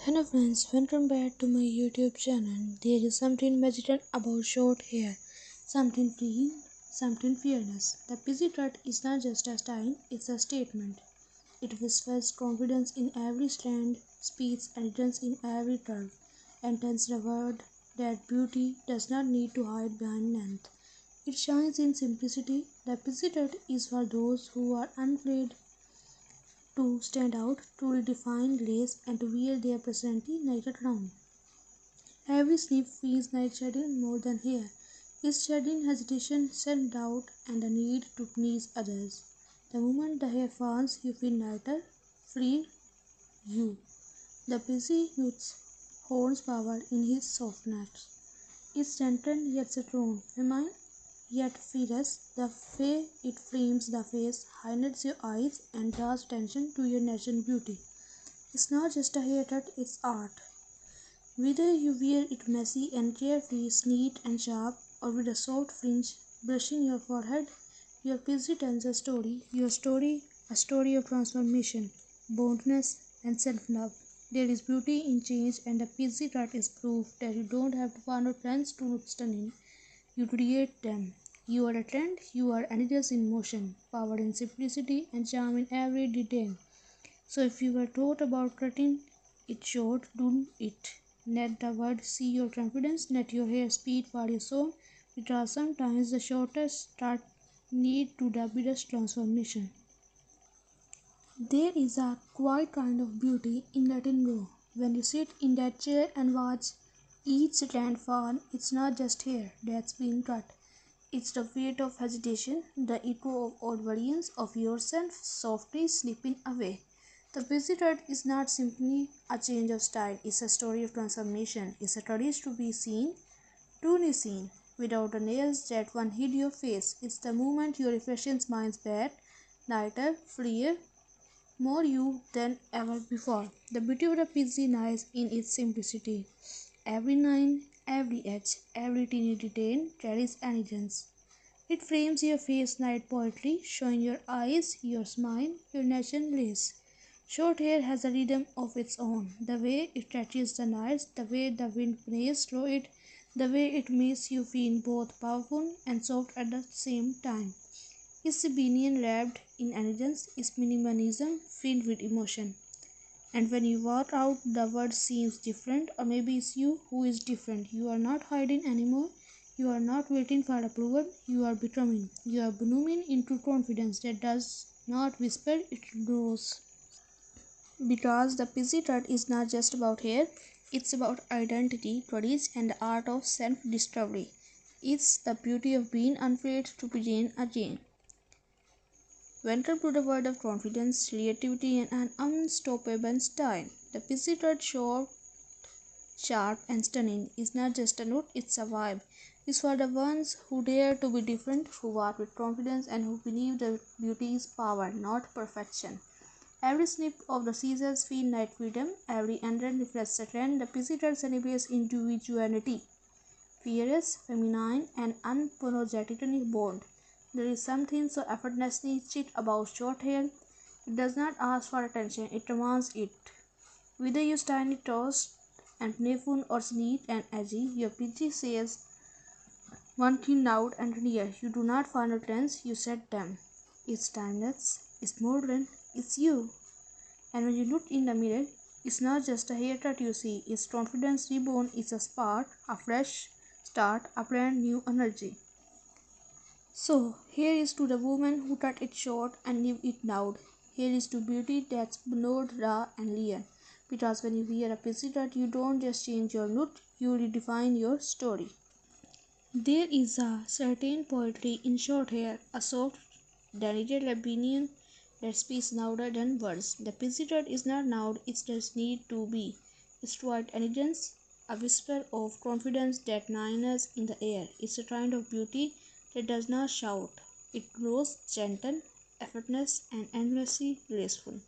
Hello friends, welcome back to my YouTube channel. There is something magical about short hair, something free, something fearless. The pixie cut is not just a style, it's a statement. It whispers confidence in every strand, speeds elegance in every curve, and tells the world that beauty does not need to hide behind length. It shines in simplicity. The pixie cut is for those who are unafraid to stand out, to redefine lace, and to wear their personality like a crown. Every sleep feels like shedding more than hair. It's shedding hesitation, self-doubt, and the need to please others. The moment the hair falls, you feel lighter, free, you. The busy youth holds power in his softness. It's gentle yet strong, feminine yet fierce. The way it frames the face, highlights your eyes, and draws attention to your natural beauty. It's not just a haircut, it's art. Whether you wear it messy and carefree, neat and sharp, or with a soft fringe brushing your forehead, your pixie tells a story. Your story, a story of transformation, boldness, and self-love. There is beauty in change, and the pixie cut is proof that you don't have to follow trends to look stunning. You create them. You are a trend, you are elegance in motion, power in simplicity, and charm in every detail. So if you were taught about cutting it short, do it. Let the world see your confidence, let your hair speak for your soul, because sometimes the shortest start need to the biggest transformation. There is a quiet kind of beauty in letting go. When you sit in that chair and watch each strand fall, it's not just hair that's being cut. It's the weight of hesitation, the echo of old versions of yourself softly slipping away. The busy cut is not simply a change of style, it's a story of transformation. It's a courage to be seen, truly seen, without the nails that one hid your face. It's the moment your reflection smiles back, lighter, freer, more you than ever before. The beauty of the pixie lies in its simplicity. Every line, every edge, every teeny detail carries elegance. It frames your face like poetry, showing your eyes, your smile, your natural grace. Short hair has a rhythm of its own. The way it touches the nights, the way the wind plays through it, the way it makes you feel both powerful and soft at the same time. It's rebellion wrapped in elegance, it's minimalism filled with emotion. And when you walk out, the world seems different, or maybe it's you who is different. You are not hiding anymore. You are not waiting for approval. You are becoming. You are blooming into confidence that does not whisper, it grows. Because the pixie cut is not just about hair, it's about identity, courage, and the art of self discovery. It's the beauty of being unafraid to begin again. Welcome to the world of confidence, creativity, and an unstoppable style. The pixie cut short, sharp, and stunning is not just a look, it's a vibe. It's for the ones who dare to be different, who walk with confidence, and who believe that beauty is power, not perfection. Every snip of the scissors feels like freedom, every ending reflects a trend. The pixie cut celebrates individuality, fierce, feminine, and unapologetically bold. There is something so effortlessly chic about short hair. It does not ask for attention, it demands it. Whether you style it tossed and playful or neat and edgy, your pixie says one thing loud and clear. You do not follow trends, you set them. It's timeless, it's modern, it's you. And when you look in the mirror, it's not just a haircut you see, it's confidence reborn, it's a spark, a fresh start, a brand new energy. So, here is to the woman who cut it short and leave it loud. Here is to beauty that's blurred, raw, and real. Because when you wear a pixie cut, you don't just change your look, you redefine your story. There is a certain poetry in short hair, a soft, delicate opinion that speaks louder than words. The pixie cut is not loud, it just need to be. It's quiet elegance, a whisper of confidence that lingers in the air. It's a kind of beauty that does not shout. It grows gentle, effortless, and endlessly graceful.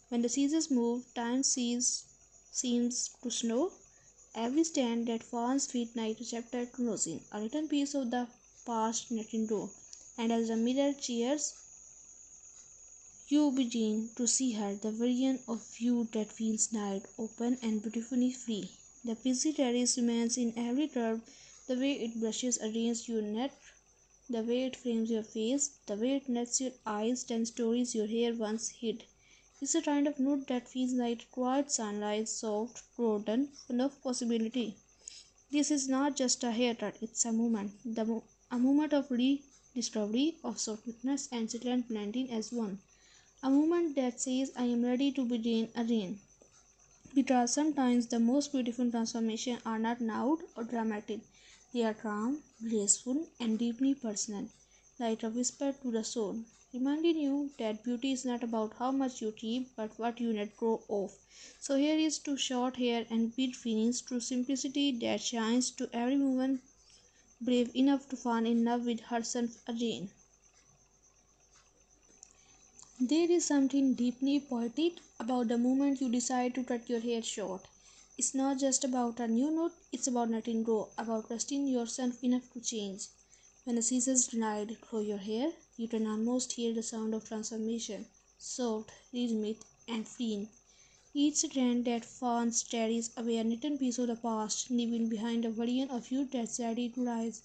When the seasons move, seems to slow. Every stand that falls feels like a chapter closing, a little piece of the past letting go. And as the mirror cheers You begin to see her, the version of you that feels light, open, and beautifully free. The busy terrace remains in every curve, the way it brushes against your neck, the way it frames your face, the way it nets your eyes, ten stories your hair once hid. It's a kind of nude that feels like quiet sunlight, soft, golden, full of possibility. This is not just a haircut, it's a moment. A moment of rediscovery, of softness and silent blending as one. A moment that says, I am ready to begin again. Because sometimes the most beautiful transformations are not loud or dramatic. They are calm, graceful, and deeply personal, like a whisper to the soul, reminding you that beauty is not about how much you keep, but what you let go of. So here is to short hair and beat feelings, to simplicity that shines, to every woman brave enough to fall in love with herself again. There is something deeply poetic about the moment you decide to cut your hair short. It's not just about a new note, it's about letting go, about trusting yourself enough to change. When the scissors glide through your hair, you can almost hear the sound of transformation, soft, rhythmic, and freeing. Each strand that falls carries away a little piece of the past, leaving behind a version of you that's ready to rise.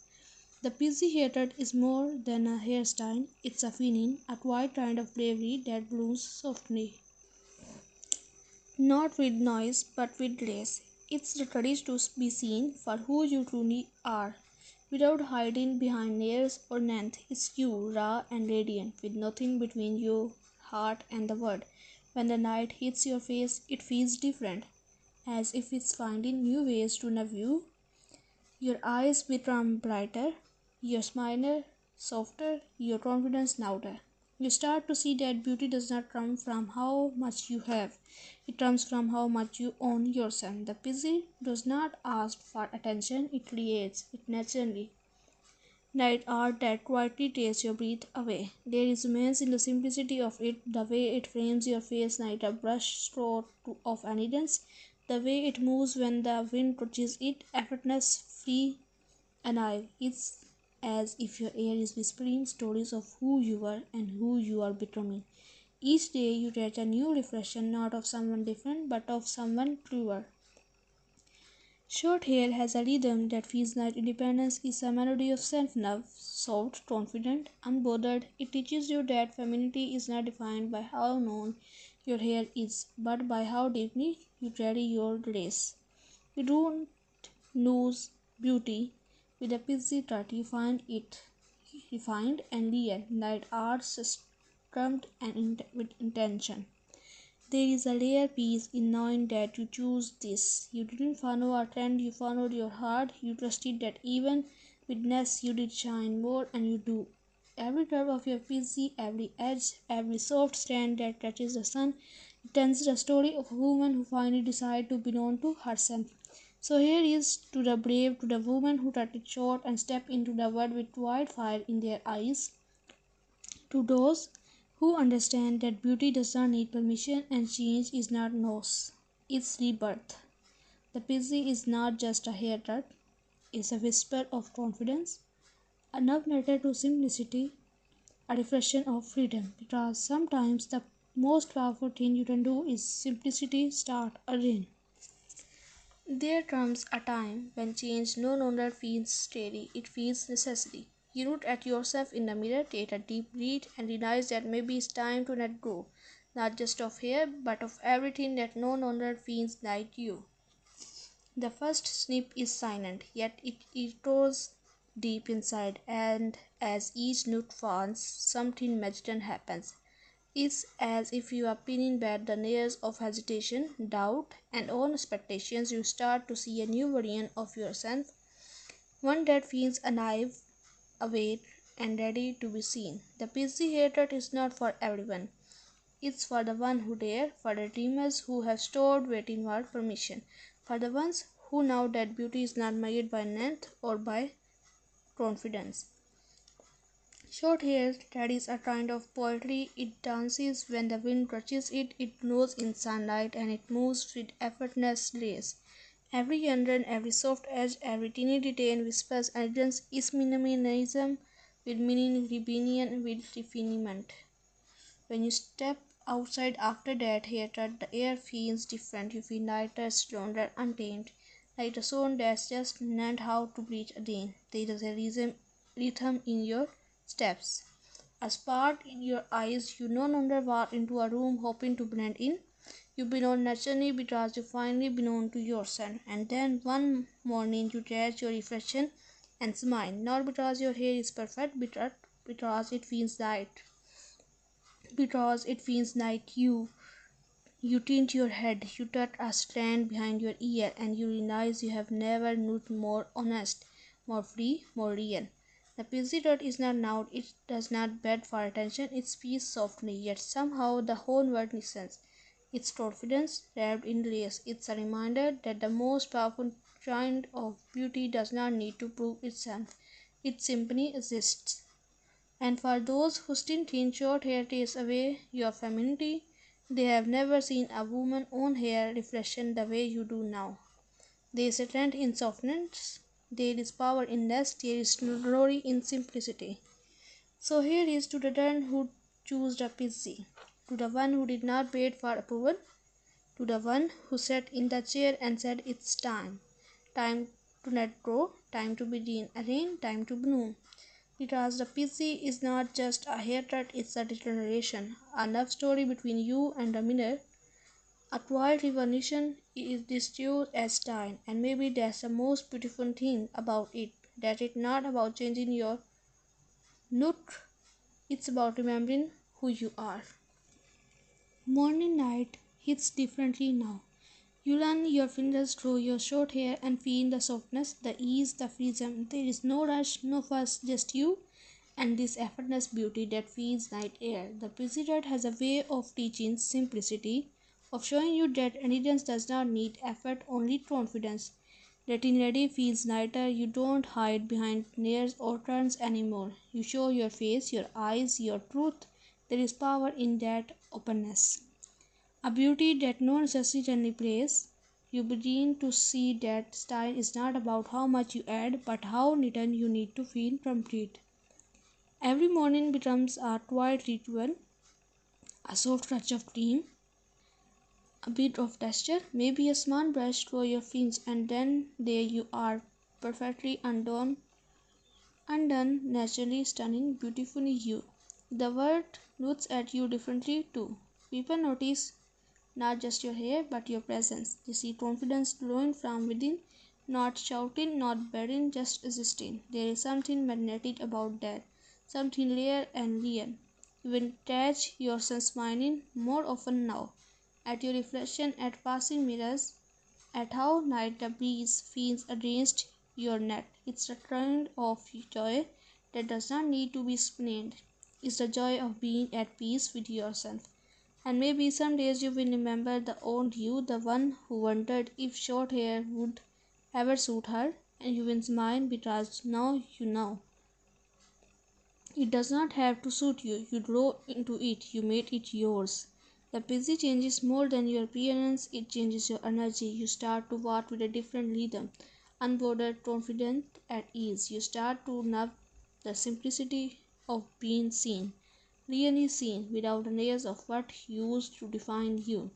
The busy haircut is more than a hairstyle, it's a feeling, a quiet kind of bravery that blooms softly. Not with noise, but with grace. It's the courage to be seen for who you truly are, without hiding behind layers or length. It's you, raw and radiant, with nothing between your heart and the world. When the light hits your face, it feels different, as if it's finding new ways to love you. Your eyes become brighter, your smile softer, your confidence louder. You start to see that beauty does not come from how much you have, it comes from how much you own yourself. The busy does not ask for attention, it creates it naturally. Night art that quietly takes your breath away. There is immense in the simplicity of it, the way it frames your face like a brush stroke of elegance, the way it moves when the wind touches it, effortless, free, alive. It's as if your air is whispering stories of who you were and who you are becoming. Each day you get a new reflection, not of someone different, but of someone truer. Short hair has a rhythm that feels like independence is a melody of self-love, soft, confident, unbothered. It teaches you that femininity is not defined by how long your hair is, but by how deeply you carry your grace. You don't lose beauty with a busy cut, you find it refined and real, like art structured and with intention. There is a rare peace in knowing that you choose this. You didn't follow a trend, you followed your heart. You trusted that even with less you did shine more, and you do. Every curve of your PC, every edge, every soft strand that touches the sun, it tells the story of a woman who finally decided to belong to herself. So here is to the brave, to the woman who cut it short and stepped into the world with wildfire in their eyes, to those who understand that beauty does not need permission and change is not loss, it's rebirth. The busy is not just a haircut, it's a whisper of confidence, a love letter to simplicity, a reflection of freedom. Because sometimes the most powerful thing you can do is simplicity start again. There comes a time when change no longer feels steady, it feels necessary. You look at yourself in the mirror, take a deep breath, and realize that maybe it's time to let go, not just of hair, but of everything that no longer feels like you. The first snip is silent, yet it echoes deep inside, and as each note falls, something magical happens. It's as if you are peeling back the layers of hesitation, doubt, and own expectations. You start to see a new version of yourself, one that feels alive, awake, and ready to be seen. The busy haircut is not for everyone. It's for the one who dare, for the dreamers who have stored waiting for permission, for the ones who know that beauty is not measured by length or by confidence. Short hair carries a kind of poetry. It dances when the wind touches it, it glows in sunlight, and it moves with effortless grace. Every under, every soft edge, every teeny detail whispers elegance is minimalism with meaning, rebellion with refinement. When you step outside after that haircut, the air feels different. You feel lighter, stronger, untamed, like a soul that's just learned how to breathe again. There is a rhythm in your steps, a spark in your eyes. You no longer walk into a room hoping to blend in. You belong naturally because you finally belong to yourself. And then one morning you catch your reflection and smile, not because your hair is perfect, but because it feels right. Because it feels like you. You tilt your head, you tuck a strand behind your ear, and you realize you have never looked more honest, more free, more real. The pixie dot is not loud, it does not beg for attention, it speaks softly, yet somehow the whole world listens. Its confidence wrapped in layers. It's a reminder that the most powerful kind of beauty does not need to prove itself. It simply exists. And for those who still think short hair takes away your femininity, they have never seen a woman's own hair reflection the way you do now. There is strength in softness, there is power in less, there is glory in simplicity. So here is to the one who chose the pixie, to the one who did not wait for approval, to the one who sat in the chair and said it's time. Time to let go, time to begin again, time to bloom. Because the PC is not just a haircut, it's a declaration, a love story between you and the mirror, a quiet revolution is distinct as style, and maybe that's the most beautiful thing about it, that it's not about changing your look, it's about remembering who you are. Morning light hits differently now. You run your fingers through your short hair and feel the softness, the ease, the freedom. There is no rush, no fuss, just you and this effortless beauty that feels like air. The President has a way of teaching simplicity, of showing you that elegance does not need effort, only confidence. Getting ready feels lighter. You don't hide behind layers or turns anymore. You show your face, your eyes, your truth. There is power in that openness. A beauty that no necessity can replace. You begin to see that style is not about how much you add, but how little you need to feel complete. Every morning becomes a quiet ritual, a soft touch of cream, a bit of texture, maybe a small brush through your fingers, and then there you are, perfectly undone, naturally stunning, beautifully you. The world looks at you differently too. People notice not just your hair, but your presence. They see confidence glowing from within, not shouting, not begging, just existing. There is something magnetic about that, something rare and real. You will catch yourself smiling more often now, at your reflection, at passing mirrors, at how light the breeze feels against your neck. It's a kind of joy that does not need to be explained. It's the joy of being at peace with yourself. And maybe some days you will remember the old you, the one who wondered if short hair would ever suit her, and you will smile because now you know. It does not have to suit you. You grow into it, you made it yours. The busy changes more than your appearance, it changes your energy. You start to walk with a different rhythm, unbothered, confident, at ease. You start to love the simplicity of being seen, really seen, without the layers of what used to define you.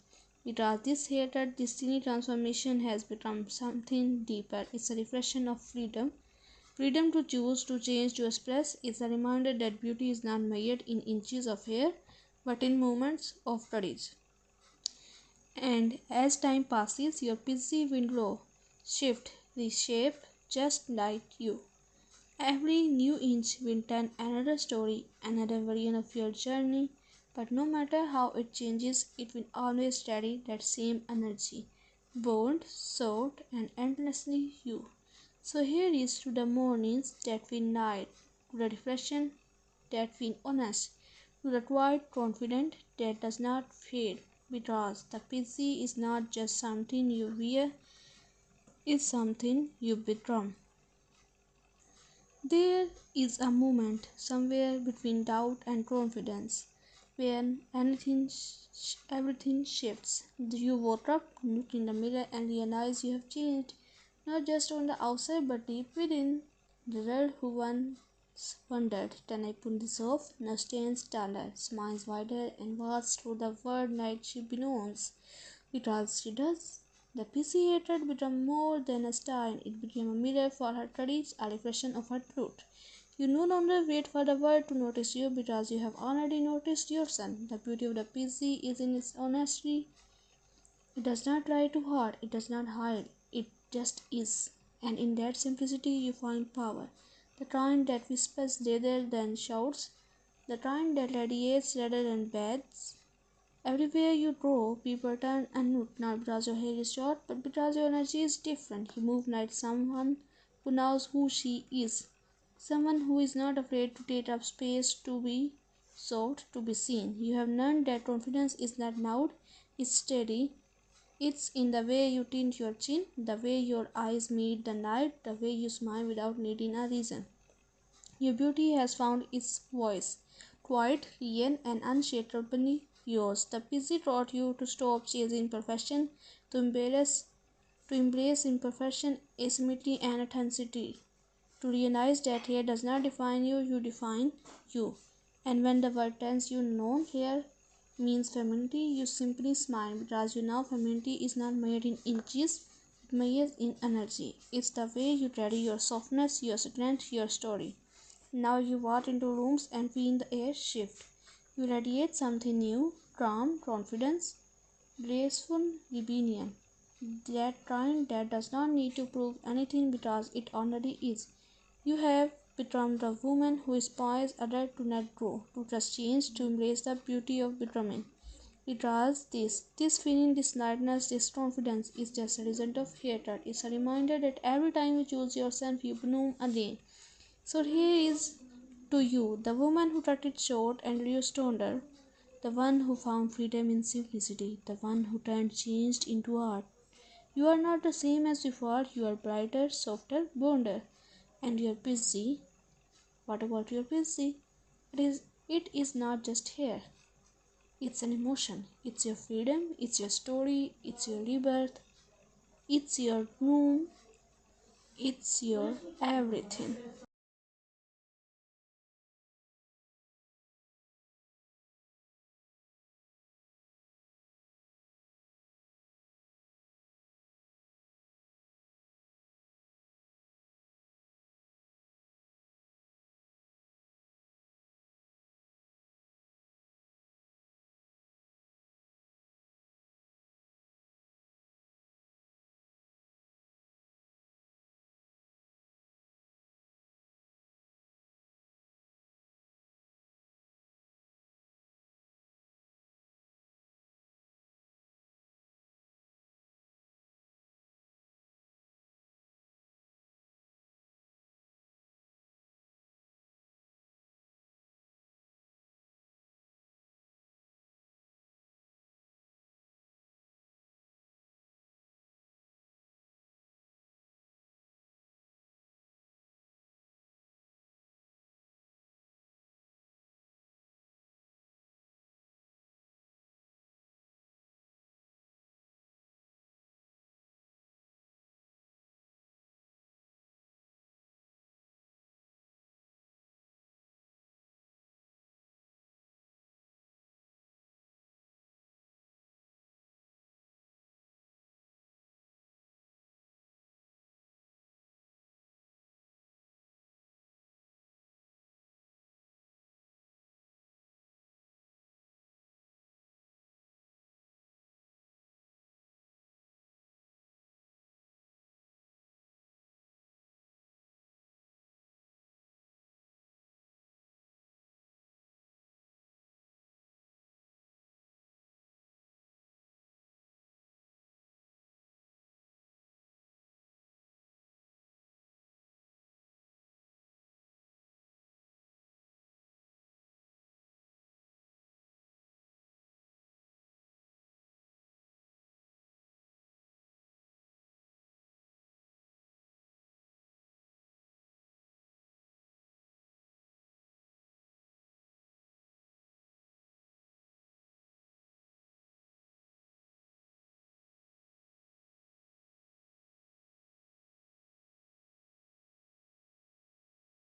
Because this hated destiny transformation has become something deeper. It's a reflection of freedom. Freedom to choose, to change, to express is a reminder that beauty is not measured in inches of hair, but in moments of courage. And as time passes, your busy will grow, shift, reshape, just like you. Every new inch will tell another story, another version of your journey, but no matter how it changes, it will always carry that same energy, bold, soft, and endlessly you. So here is to the mornings that feel light, to the reflection that feel honest, to the quiet confident that does not fade, because the pixie is not just something you wear, it's something you become. There is a moment somewhere between doubt and confidence when everything shifts. You woke up, look in the mirror, and realize you have changed, not just on the outside but deep within. The girl who once wondered. Then I put this off, now stands taller, smiles wider, and walks through the world night she belongs. Because she does. The PC hatred became more than a sign, it became a mirror for her courage, a reflection of her truth. You no longer wait for the world to notice you because you have already noticed yourself. The beauty of the PC is in its honesty. It does not try too hard, it does not hide, it just is. And in that simplicity you find power. The kind that whispers rather than shouts, the kind that radiates rather than beds. Everywhere you go, people turn and look, not because your hair is short, but because your energy is different. You move like someone who knows who she is. Someone who is not afraid to take up space, to be sought, to be seen. You have learned that confidence is not loud, it's steady. It's in the way you tint your chin, the way your eyes meet the night, the way you smile without needing a reason. Your beauty has found its voice, quiet, real, and unshakably yours. The busy taught you to stop chasing perfection, to embrace imperfection, asymmetry, and authenticity. To realize that hair does not define you, you define you. And when the word tells you no, hair means femininity, you simply smile because you know femininity is not made in inches, it measures in energy. It's the way you carry your softness, your strength, your story. Now you walk into rooms and feel the air shift. You radiate something new, calm, confidence, graceful rebellion. That kind that does not need to prove anything because it already is. You have become the woman who inspires others to let go, to trust change, to embrace the beauty of becoming. Because this feeling, this lightness, this confidence is just a result of hatred. It's a reminder that every time you choose yourself, you bloom again. So here is to you, the woman who cut it short and reduced her, the one who found freedom in simplicity, the one who turned changed into art. You are not the same as before, you are brighter, softer, bolder, and you are busy. What about your busy? It is not just hair. It's an emotion. It's your freedom, it's your story, it's your rebirth, it's your room, it's your everything.